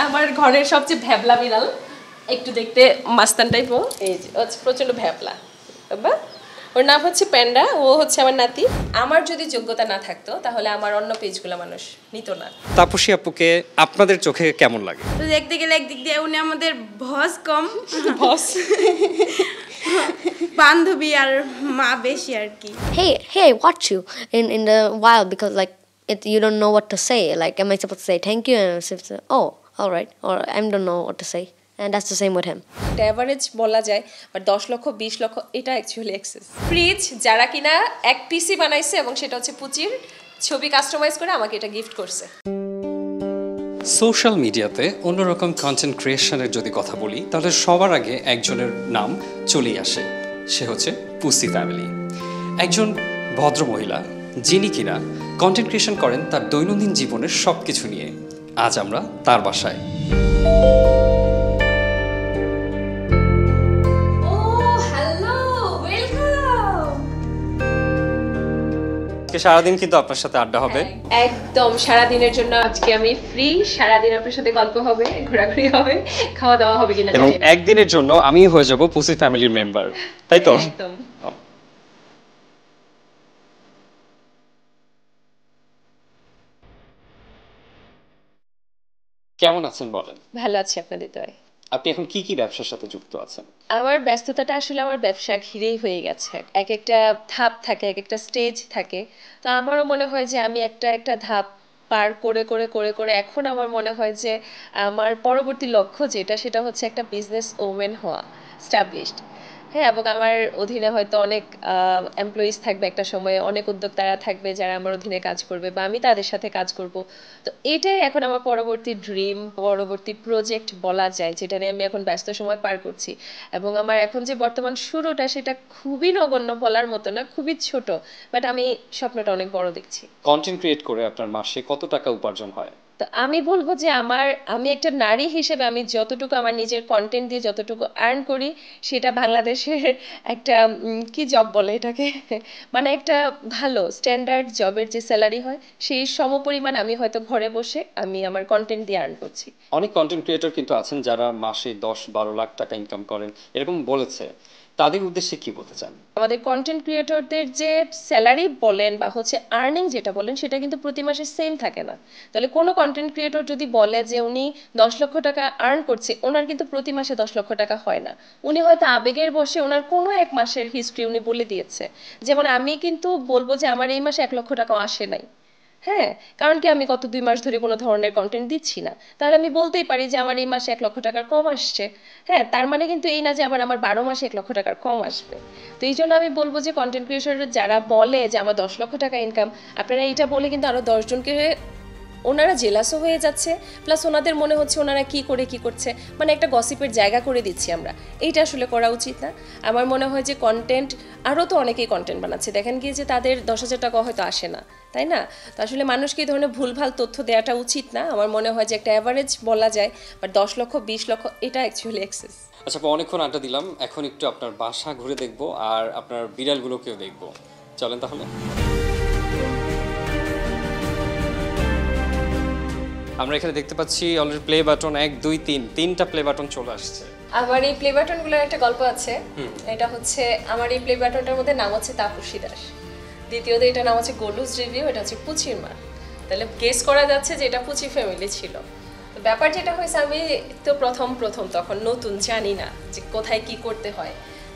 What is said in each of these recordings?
আমার ঘরের সবচেয়ে ভ্যাবলা বিড়াল, একটু দেখতে মাস্তান টাইপও, এই যে প্রচণ্ড ভ্যাবলা। বাবা ওর নাম হচ্ছে প্যান্ডা, ও হচ্ছে আমার নাতি। আমার যদি যোগ্যতা না থাকতো তাহলে আমার অন্য পেজগুলো মানুষ নিত না। তাপসী আপুকে আপনাদের চোখে কেমন লাগে? তো দেখতে গেলে একদিক দিয়ে উনি আমাদের বস কম, বস বান্ধবী আর মা বেশি আর কি। Hey, I watch you in the wild because like you don't know what to say. Like, am I supposed to say thank you? And I'm supposed to say, oh, all right, or I don't know what to say. And that's the same with him. Average বলা যায়, but 10 লক্ষ 20 লক্ষ এটা actually access. Fridge যারা কিনা এক পিসি বানাইছে এবং সেটা হচ্ছে পুচির ছবি কাস্টমাইজ করে আমাকে এটা গিফট করছে। সোশ্যাল মিডিয়াতে অন্যরকম কন্টেন্ট ক্রিয়েশনের যদি কথা বলি তাহলে সবার আগে একজনের নাম চলেই আসে, সে হচ্ছে পুসি ফ্যামিলি। একজন ভদ্র মহিলা যিনি কিনা কন্টেন্ট ক্রিয়েশন করেন তার দৈনন্দিন জীবনের সব কিছু নিয়ে। আজ আমরা তার বাসায়। সারাদিন কিন্তু আপনার সাথে আড্ডা হবে, একদম সারাদিনের জন্য আজকে আমি ফ্রি। সারাদিন আপনার সাথে গল্প হবে, ঘোরাঘুরি হবে, খাওয়া দাওয়া হবে কিনা, এবং একদিনের জন্য আমি হয়ে যাব পুসি ফ্যামিলির মেম্বার, তাই তো? একদম। কেমন আছেন বলেন? ভালো আছি আপনাদের দয়ায়। আপনি এখন কি কি ব্যবসার সাথে যুক্ত আছেন? আমার ব্যস্ততাটা আসলে আমার ব্যবসা ঘিরেই হয়ে গেছে। এক একটা ধাপ থাকে, এক একটা স্টেজ থাকে। তো আমারও মনে হয় যে আমি একটা একটা ধাপ পার করে করে করে করে এখন আমার মনে হয় যে আমার পরবর্তী লক্ষ্য যেটা, সেটা হচ্ছে একটা বিজনেস ওমেন হওয়া, স্টাবলিশড। হ্যাঁ, এবং আমার অধীনে হয়তো অনেক এমপ্লয়িজ থাকবে একটা সময়ে, অনেক উদ্যোক্তারা থাকবে যারা আমার অধীনে কাজ করবে বা আমি তাদের সাথে কাজ করব। তো এটাই এখন আমার পরবর্তী ড্রিম, পরবর্তী প্রজেক্ট বলা যায়, যেটা নিয়ে আমি এখন ব্যস্ত সময় পার করছি। এবং আমার এখন যে বর্তমান শুরুটা, সেটা খুবই নগণ্য বলার মতো না, খুবই ছোট, বাট আমি স্বপ্নটা অনেক বড় দেখছি। কন্টেন্ট ক্রিয়েট করে আপনার মাসে কত টাকা উপার্জন হয়? তো আমি বলবো যে আমি একটা নারী হিসেবে আমি যতটুকু আমার নিজের কন্টেন্ট দিয়ে যতটুকু আর্ন করি, সেটা বাংলাদেশের একটা কি জব বলে এটাকে, মানে একটা ভালো স্ট্যান্ডার্ড জবের যে স্যালারি হয়, সেই সমপরিমাণ আমি হয়তো ঘরে বসে আমি আমার কন্টেন্ট দিয়ে আর্ন করছি। অনেক কন্টেন্ট ক্রিয়েটর কিন্তু আছেন যারা মাসে 10-12 লাখ টাকা ইনকাম করেন, এরকম বলেছে। তাদের উদ্দেশ্যে কি বলতে চান? আমাদের কন্টেন্ট ক্রিয়েটরদের যে স্যালারি বলেন বা হচ্ছে আর্নিং যেটা বলেন, সেটা কিন্তু প্রতি মাসে সেম থাকে না। তাহলে কোনো কন্টেন্ট ক্রিয়েটর যদি বলে যে উনি 10 লক্ষ টাকা আর্ন করছে, ওনার কিন্তু প্রতি মাসে 10 লক্ষ টাকা হয় না। উনি হয়তো আবেগের বসে ওনার কোনো এক মাসের হিস্ট্রি উনি বলে দিয়েছে। যেমন আমি কিন্তু বলবো যে আমার এই মাসে 1 লক্ষ টাকাও আসে নাই। হ্যাঁ, কারণ কি আমি গত 2 মাস ধরে কোনো ধরনের কন্টেন্ট দিচ্ছি না। তাহলে আমি বলতেই পারি যে আমার এই মাসে 1 লক্ষ টাকার কম আসছে। হ্যাঁ, তার মানে কিন্তু এই না যে আবার আমার 12 মাসে 1 লক্ষ টাকার কম আসবে। তো এই জন্য আমি বলবো যে কন্টেন্ট ক্রিয়েটর যারা বলে যে আমার 10 লক্ষ টাকা ইনকাম, আপনারা এটা বলে কিন্তু আরো 10 জনকে ওনারা জেলাসও হয়ে যাচ্ছে, প্লাস ওনাদের মনে হচ্ছে ওনারা কি করে কি করছে, মানে একটা গসিপের জায়গা করে দিচ্ছি আমরা। এইটা আসলে করা উচিত না। আমার মনে হয় যে কন্টেন্ট, আরও তো অনেকেই কন্টেন্ট বানাচ্ছে, দেখেন গিয়ে যে তাদের 10,000 টাকা হয়তো আসে না, তাই না? তো আসলে মানুষকে এই ধরনের ভুলভাল তথ্য দেওয়াটা উচিত না। আমার মনে হয় যে একটা অ্যাভারেজ বলা যায়, বাট 10 লক্ষ 20 লক্ষ এটা অ্যাকচুয়ালি এক্সেস। আচ্ছা, অনেকক্ষণ আড্ডা দিলাম, এখন একটু আপনার বাসা ঘুরে দেখবো আর আপনার বিড়ালগুলোকেও দেখবো। চলেন তাহলে। আমরা এখানে দেখতে পাচ্ছি অলরেডি প্লে বাটন 1 2 3 তিনটা প্লে বাটন চলে আসছে। আমার এই প্লে বাটনগুলোর একটা গল্প আছে। এটা হচ্ছে আমার এই প্লে বাটনটার মধ্যে নাম হচ্ছে তাপসী দাস, দ্বিতীয়ত এটা নাম হচ্ছে গোলুজ রিভিউ, এটা হচ্ছে পুচির মা। তাহলে গেস করা যাচ্ছে যে এটা পুচি ফ্যামিলি ছিল। তো ব্যাপার যেটা হয়েছে, আমি তো প্রথম তখন নতুন, জানি না যে কোথায় কি করতে হয়।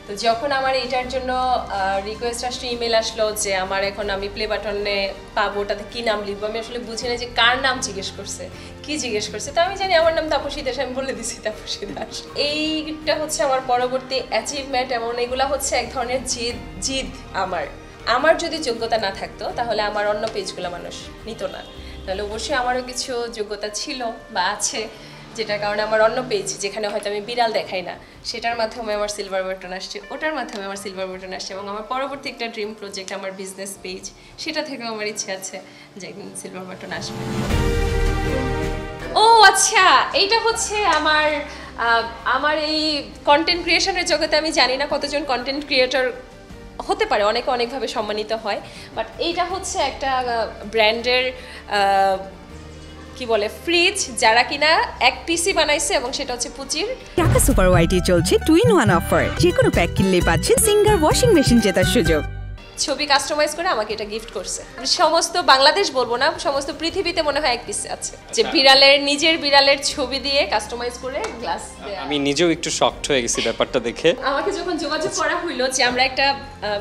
তো যখন আমার এটার জন্য রিকোয়েস্ট আসলো, ইমেল আসলো যে আমার এখন আমি প্লে বাটনে পাবো, ওটাতে কী নাম লিখবো, আমি আসলে বুঝি না যে কার নাম জিজ্ঞেস করছে, কি জিজ্ঞেস করছে। তো আমি জানি আমার নাম তাপসী দাস, আমি বলে দিছি তাপসী দাস। এইটা হচ্ছে আমার পরবর্তী অ্যাচিভমেন্ট, এবং এগুলা হচ্ছে এক ধরনের জিদ আমার যদি যোগ্যতা না থাকতো তাহলে আমার অন্য পেজগুলো মানুষ নিত না। তাহলে অবশ্যই আমারও কিছু যোগ্যতা ছিল বা আছে, যেটার কারণে আমার অন্য পেজ, যেখানে হয়তো আমি বিড়াল দেখাই না, সেটার মাধ্যমে আমার সিলভার বাটন আসছে, ওটার মাধ্যমে আমার সিলভার বাটন আসছে। এবং আমার পরবর্তী একটা ড্রিম প্রজেক্ট, আমার বিজনেস পেজ, সেটা থেকেও আমার ইচ্ছে আছে যে একদিন সিলভার বাটন আসবে। ও আচ্ছা, এইটা হচ্ছে আমার এই কন্টেন্ট ক্রিয়েশনের জগতে আমি জানি না কতজন কন্টেন্ট ক্রিয়েটর হতে পারে, অনেকে অনেকভাবে সম্মানিত হয়, বাট এইটা হচ্ছে একটা ব্র্যান্ডের কি বলে ফ্রিজ, যারা কিনা এক পিসি বানাইছে এবং সেটা হচ্ছে পুচির। টাকা সুপার ওয়াইটি চলছে 2-in-1 অফার। যে কোনো প্যাক কিনলেই পাচ্ছেন সিঙ্গার ওয়াশিং মেশিন জেতার সুযোগ। ছবি কাস্টমাইজ করে আমাকে এটা গিফট করছে। সমস্ত বাংলাদেশ বলবো না, সমস্ত পৃথিবীতে মনে হয় এক পিস আছে যে নিজের বিড়ালের ছবি দিয়ে কাস্টমাইজ করে গ্লাস দেয়া। আমি নিজেও একটু শকড হয়ে গেছি ব্যাপারটা দেখে। আমাকে যখন যোগাযোগ করা হইলো যে আমরা একটা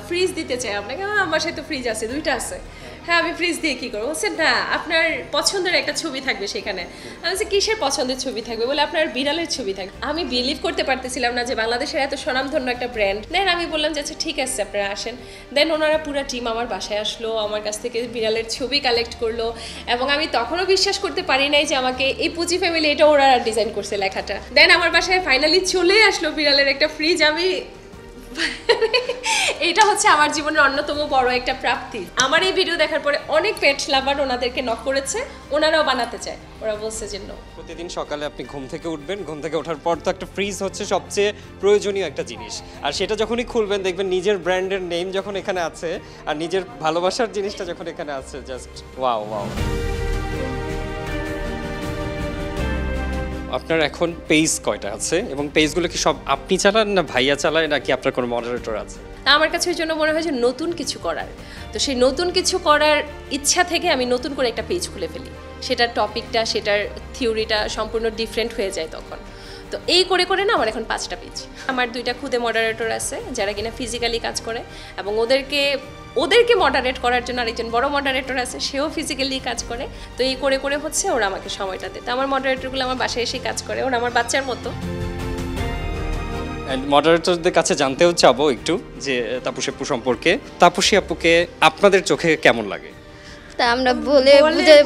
ফ্রিজ দিতে চাই আপনাকে, আমার সাথে তো ফ্রিজ আছে, 2টা আছে। হ্যাঁ, আমি ফ্রিজ দিয়ে কি করবো? বলছেন না, আপনার পছন্দের একটা ছবি থাকবে সেখানে। আমি বলছি কিসের পছন্দের ছবি থাকবে? বলে আপনার বিড়ালের ছবি থাকবে। আমি বিলিভ করতে পারতেছিলাম না যে বাংলাদেশের এত স্বনামধন্য একটা ব্র্যান্ড। দেন আমি বললাম যে আচ্ছা ঠিক আছে, আপনারা আসেন। দেন ওনারা পুরো টিম আমার বাসায় আসলো, আমার কাছ থেকে বিড়ালের ছবি কালেক্ট করলো, এবং আমি তখনও বিশ্বাস করতে পারি নাই যে আমাকে এই পুচি ফ্যামিলি এটা ওরা ডিজাইন করছে লেখাটা। দেন আমার বাসায় ফাইনালি চলে আসলো বিড়ালের একটা ফ্রিজ। আমি এটা হচ্ছে আমার জীবনের অন্যতম বড় একটা প্রাপ্তি। আমার এই ভিডিও দেখার পরে অনেক পেট লাভার ওনাদেরকে নক করেছে, ওনারাও বানাতে চায়। ওরা বলছে যে নো। প্রতিদিন সকালে আপনি ঘুম থেকে উঠবেন, ঘুম থেকে ওঠার পর তো একটা ফ্রিজ হচ্ছে সবচেয়ে প্রয়োজনীয় একটা জিনিস, আর সেটা যখনই খুলবেন দেখবেন নিজের ব্র্যান্ডের নেম যখন এখানে আছে আর নিজের ভালোবাসার জিনিসটা যখন এখানে আছে, জাস্ট ওয়াও ওয়াও। আপনার এখন পেজ কয়টা আছে এবং পেজগুলো কি সব আপনি চালান না ভাইয়া চালায় নাকি আপনার কোনো মডারেটর আছে? আমার কাছে ওই জন্য মনে হয় যে নতুন কিছু করার, তো সেই নতুন কিছু করার ইচ্ছা থেকে আমি নতুন করে একটা পেজ খুলে ফেলি। সেটার টপিকটা, সেটার থিওরিটা সম্পূর্ণ ডিফারেন্ট হয়ে যায় তখন। তো এই করে করে না আমার এখন 5টা পেজ। আমার 2টা খুদে মডারেটর আছে যারা কিনা ফিজিক্যালি কাজ করে, এবং ওদেরকে মডারেট করার জন্য আরেকজন বড় মডারেটর আছে, সেও ফিজিক্যালি কাজ করে। তো এই করে করে হচ্ছে ওরা আমাকে সময়টা দেয়। তো আমার মডারেটরগুলো আমার বাসায় এসে কাজ করে, ওরা আমার বাচ্চার মতো। মডারেটরদের কাছে জানতেও চাবো একটু যে তাপসী আপু সম্পর্কে। তাপসী আপুকে আপনাদের চোখে কেমন লাগে? তা আমরা বলে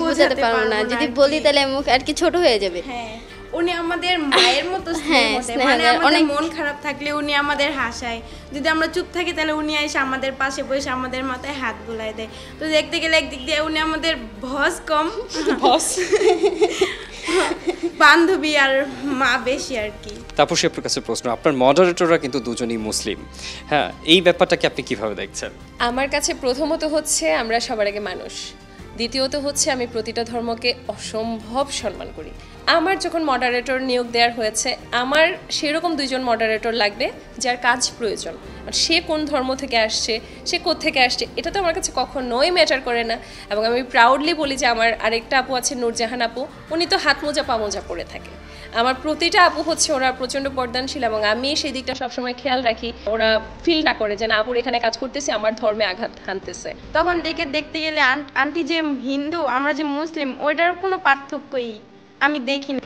বুঝাতে পারবো না, যদি বলি তাহলে মুখ আর কি ছোট হয়ে যাবে। হ্যাঁ, উনি আমাদের মায়ের মতো হ্যাঁ, মানে আমাদের অনেক মন খারাপ থাকলে উনি আমাদের হাসায়, যদি আমরা চুপ থাকি তাহলে উনি এসে আমাদের পাশে বসে আমাদের মাথায় হাত বুলায় দেয়। তো দেখতে গেলে একদিক দিয়ে উনি আমাদের বস কম, বান্ধবী আর মা বেশি আর কি। তাপসী আপুর কাছে প্রশ্ন, আপনার মডারেটররা কিন্তু দুজনই মুসলিম, হ্যাঁ, এই ব্যাপারটাকে আপনি কিভাবে দেখছেন? আমার কাছে প্রথমত হচ্ছে আমরা সবার আগে মানুষ, দ্বিতীয়ত হচ্ছে আমি প্রতিটা ধর্মকে অসম্ভব সম্মান করি। আমার যখন মডারেটর নিয়োগ দেওয়ার হয়েছে, আমার সেরকম 2জন মডারেটর লাগবে যার কাজ প্রয়োজন। সে কোন ধর্ম থেকে আসছে, সে কোত্থেকে আসছে, এটা তো আমার কাছে কখনোই ম্যাটার করে না। এবং আমি প্রাউডলি বলি যে আমার আরেকটা আপু আছে, নূরজাহান আপু, উনি তো হাত মোজা পা মোজা পরে থাকে। আমার প্রতিটা আপু হচ্ছে ওরা প্রচণ্ড পর্দানশীল, এবং আমি সেই দিকটা সবসময় খেয়াল রাখি, ওরা ফিল না করে যে না আপুর এখানে কাজ করতেছি আমার ধর্মে আঘাত হানতেছে। তখন দেখতে গেলে আন্টি যে হিন্দু, আমরা যে মুসলিম, ওইটার কোনো পার্থক্যই আমি দেখি না।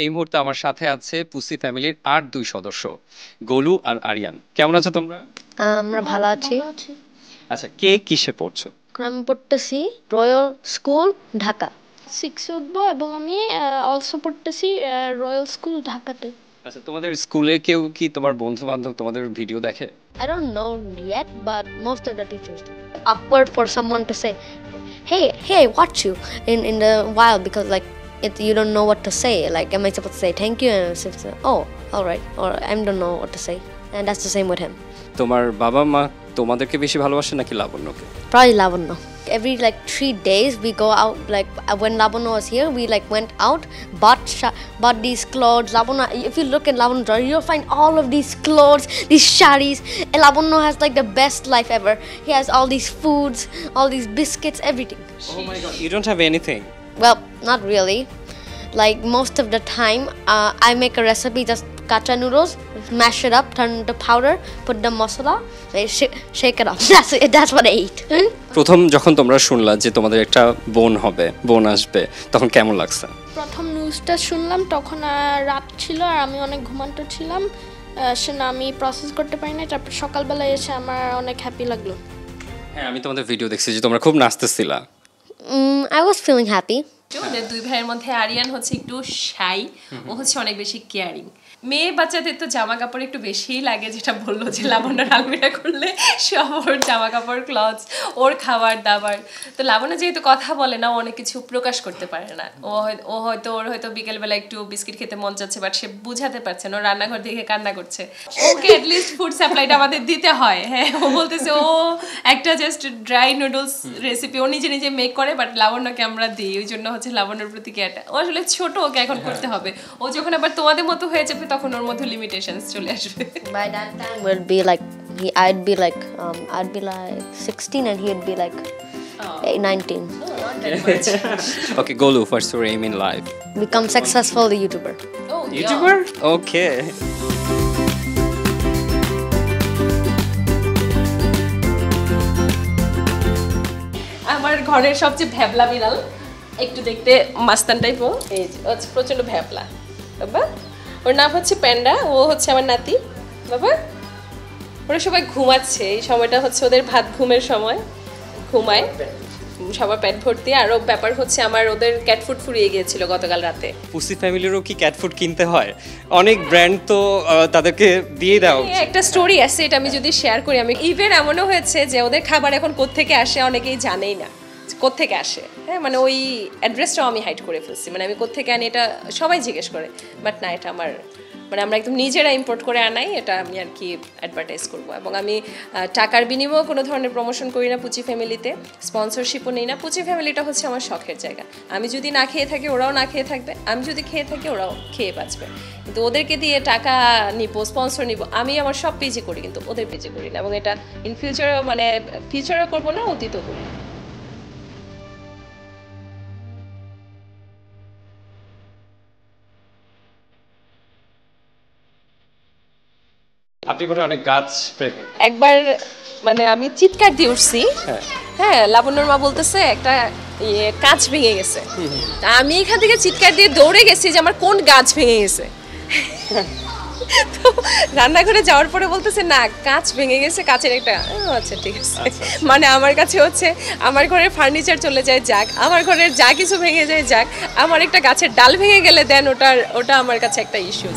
এই মুহূর্তে আমার সাথে আছে পুসি ফ্যামিলির আর 2 সদস্য, গোলু আর আরিয়ান। কেমন আছো তোমরা? আমরা ভালো আছি। আচ্ছা, কে কিসে পড়ছো? আমি পড়তেছি রয়্যাল স্কুল ঢাকা 6 উঠবো, এবং আমি অলসো পড়তেছি রয়্যাল স্কুল ঢাকাতে। আচ্ছা, তোমাদের স্কুলে কেউ কি তোমার বন্ধু বান্ধব তোমাদের ভিডিও দেখে? I don't know yet, but most of the teachers do. Awkward for someone to say, hey, I watch you in the wild, because like you don't know what to say. Like, am I supposed to say thank you? And I'm supposed to say, oh, all right, or I don't know what to say. And that's the same with him. তোমার বাবা মা তোমাদেরকে বেশি ভালোবাসে নাকি লাবণ্যকে? Probably Lavanya. Every like 3 days we go out, like when Lavanya was here, we like went out, bought these clothes. Lavanya, if you look in Lavanya drawer, you'll find all of these clothes, these sarees. And Lavanya has like the best life ever. He has all these foods, all these biscuits, everything. Oh my god, you don't have anything? Well, not really. Like most of the time, I make a recipe, just kacha noodles, mash it up, turn it to powder, put the masala, shake it up. That's what I eat. প্রথম যখন তোমরা শুনলা যে তোমাদের একটা বোন হবে, বোন আসবে, তখন কেমন লাগছে? প্রথম নিউজটা শুনলাম তখন রাত ছিল আর আমি অনেক ঘুমান্ত ছিলাম, সেটা আমি প্রসেস করতে পারি না। তারপর সকালবেলায় এসে আমার অনেক হ্যাপি লাগলো। হ্যাঁ, আমি তোমাদের ভিডিও দেখছি যে তোমরা খুব নাচতেছিলা। I was feeling happy. ওদের দুই ভাইয়ের মধ্যে আরিয়ান হচ্ছে একটু শাই, ও হচ্ছে অনেক বেশি কেয়ারিং। মেয়ে বাচ্চাদের তো জামা কাপড় একটু বেশিই লাগে, যেটা বললো যে লাবণ্যর আলমিরা করলে সব ওর জামা কাপড়, ক্লথস, ওর খাবার দাবার। তো লাবণ্য যেহেতু কথা বলে না, অনেক কিছু প্রকাশ করতে পারে না। ওর হয়তো বিকেলবেলা একটু বিস্কিট খেতে মন চাচ্ছে, বাট সে বুঝাতে পারছে না, ও রান্নাঘর দেখে কান্না করছে। ওকে অ্যাটলিস্ট ফুড সাপ্লাইটা আমাদের দিতে হয়। হ্যাঁ, ও বলতেছে ও একটা জাস্ট ড্রাই নুডলস রেসিপি ও নিজে নিজে মেক করে, বাট লাবণ্যকে আমরা দিই। ওই জন্য হচ্ছে লাবণ্যর প্রতি কেয়ারটা। ও আসলে ছোট, ওকে এখন করতে হবে। ও যখন আবার তোমাদের মতো হয়ে যাবে তখন ওর মধ্যে লিমিটেশনস চলে আসবে। By that time will be like I'd be like 16 and he'd be like 19. Okay, Golu, what's your aim in life? Become successful YouTuber. Oh, YouTuber? Okay. আমার ঘরের সবচেয়ে ভ্যাবলা বিড়াল, একটু দেখতে মাস্তান টাইপ, ও এই প্রচন্ড ভ্যাবলা বাবা। ওর নাম হচ্ছে প্যান্ডা, ও হচ্ছে আমার নাতি বাবা। ওরা সবাই ঘুমাচ্ছে, এই সময়টা হচ্ছে ওদের ভাত ঘুমের সময়, ঘুমায় সবার পেট ভর্তি। আরও ব্যাপার হচ্ছে আমার ওদের ক্যাট ফুড ফুরিয়ে গিয়েছিল গতকাল রাতে। পুসি ফ্যামিলিরও কি ক্যাট ফুড কিনতে হয়? অনেক ব্র্যান্ড তো তাদেরকে দিয়ে দাও। একটা স্টোরি আছে, এটা আমি যদি শেয়ার করি, আমি ইভেন এমনও হয়েছে যে ওদের খাবার এখন কোত্থেকে আসে অনেকেই জানেই না কোত্থেকে আসে। হ্যাঁ, মানে ওই অ্যাড্রেসটাও আমি হাইড করে ফেলছি, মানে আমি কোত্থেকে আনি এটা সবাই জিজ্ঞেস করে, বাট না, এটা আমার মানে আমরা একদম নিজেরা ইম্পোর্ট করে আনাই, এটা আমি আর কি অ্যাডভার্টাইজ করবো। এবং আমি টাকার বিনিময়ে কোনো ধরনের প্রমোশন করি না পুচি ফ্যামিলিতে, স্পন্সরশিপও নিই না। পুচি ফ্যামিলিটা হচ্ছে আমার শখের জায়গা। আমি যদি না খেয়ে থাকি ওরাও না খেয়ে থাকবে, আমি যদি খেয়ে থাকি ওরাও খেয়ে বাঁচবে। কিন্তু ওদেরকে দিয়ে টাকা নিব, স্পন্সর নিব, আমি আমার সব পেজে করি, কিন্তু ওদের পেজে করি না। এবং এটা ইন ফিউচারেও মানে ফিউচারেও করবো না, অতীতও করি না। আপনি বলে অনেক গাছ প্রেমী। একবার মানে আমি চিৎকার দিয়ে উঠছি, হ্যাঁ, লাবণ্যর মা বলতেছে একটা গাছ ভেঙে গেছে। আমি এখান থেকে চিৎকার দিয়ে দৌড়ে গেছি যে আমার কোন গাছ ভেঙে গেছে। তো রান্নাঘরে যাওয়ার পরে বলতেছে না, কাঁচ ভেঙে গেছে, কাঁচের একটা। আচ্ছা ঠিক আছে, মানে আমার কাছে হচ্ছে আমার ঘরের ফার্নিচার চলে যায় যাক, আমার ঘরের যা কিছু ভেঙে যায় যাক, আমার একটা গাছের ডাল ভেঙে গেলে দেন ওটা আমার কাছে একটা ইস্যু।